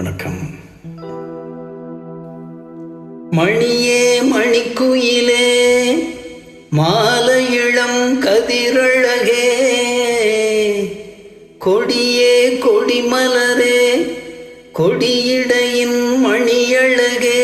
வணக்கம். மணியே மணிக்குயிலே மாலை இளம் கதிரழகே, கொடியே கொடிமலரே கொடியிடையின் மணியழகே.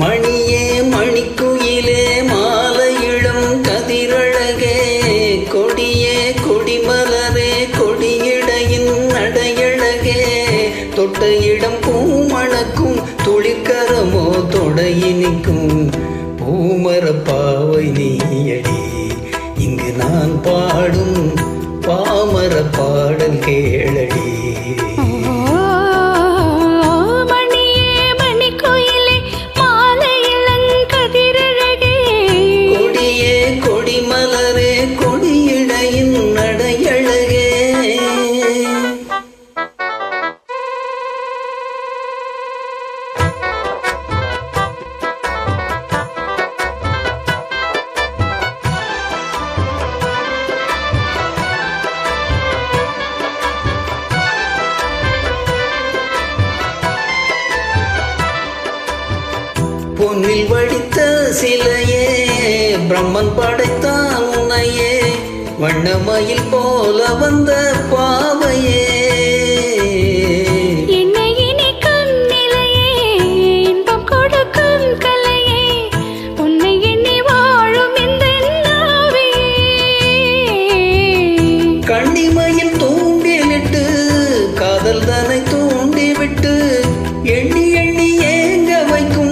மணியே மணிக்குயிலே மாலை இளம் கதிரழகே, கொடியே கொடிமலரே கொடியிடையின் நடையழகே. தொட்ட இடம் பூமணக்கும் துளிக்கரமோ தொடையினிக்கும் பூமரப்பாவை நீயடி. இங்கு நான் பாடும் பாமர பாடல் கேளடி. பொன்னில் வடித்த சிலையே பிரம்மன் படைத்தான் உன்னையே, வண்ணமயில் போல வந்த பாவையே. கண்ணிமையில் தூண்டிலிட்டு காதல் தனை தூண்டிவிட்டு எண்ணி எண்ணி ஏங்க வைக்கும்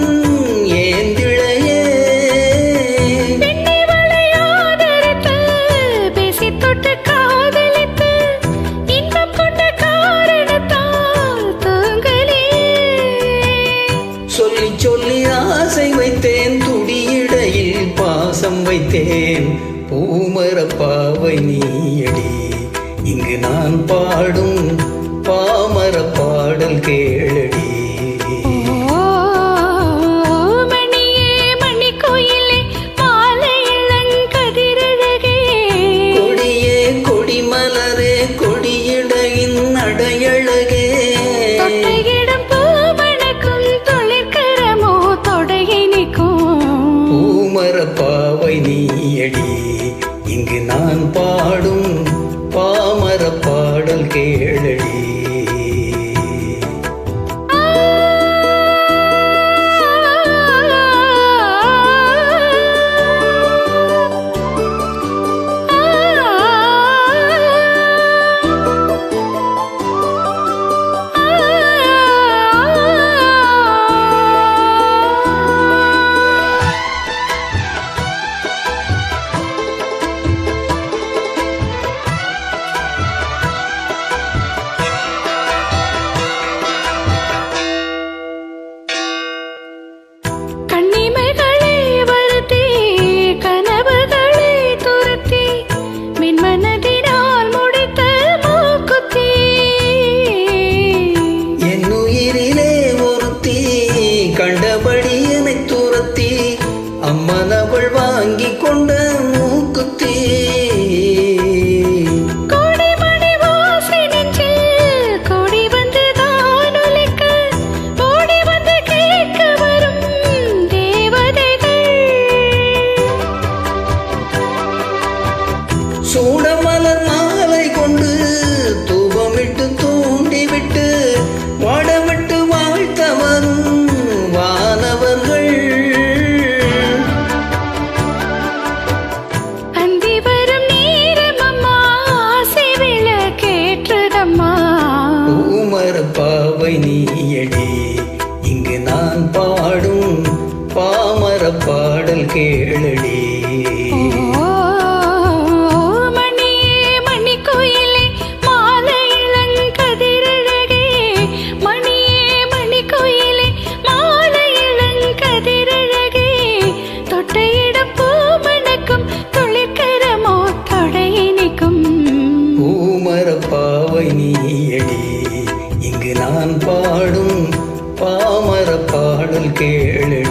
சொல்லி சொல்லி ஆசை வைத்தேன், துடியிடையில் பாசம் வைத்தேன். பூமரப்பாவை நீயடி. இங்கு நான் பாடும் பாமர பாடல் கேளடி. கொடியே கொடிமலரே கொடியிடையின் நடையழகே. பூமரப்பாவை நீயடி. இங்கு நான் பாடும் பாமர பாடல் கேளடி. கண்டபடி என்னை துரத்தி அம்மன் அவள் வாங்கி கொண்ட மூக்குத்தி. சூடமலர் மாலை கொண்டு தூபமிட்டு தூண்டிவிட்டு வாடவிட்டு வாழ்த்த வரும் வானவர்கள். அந்தி வரும் நேரமம்மா ஆசை விளக்கேற்றதம்மா. பூமரப்பாவை நீயடி. இங்கு நான் பாடும் பாமர பாடல் கேளடி. மணியே மணிக்குயிலே மாலை இளங்கதிர் சொன்னால் கேளு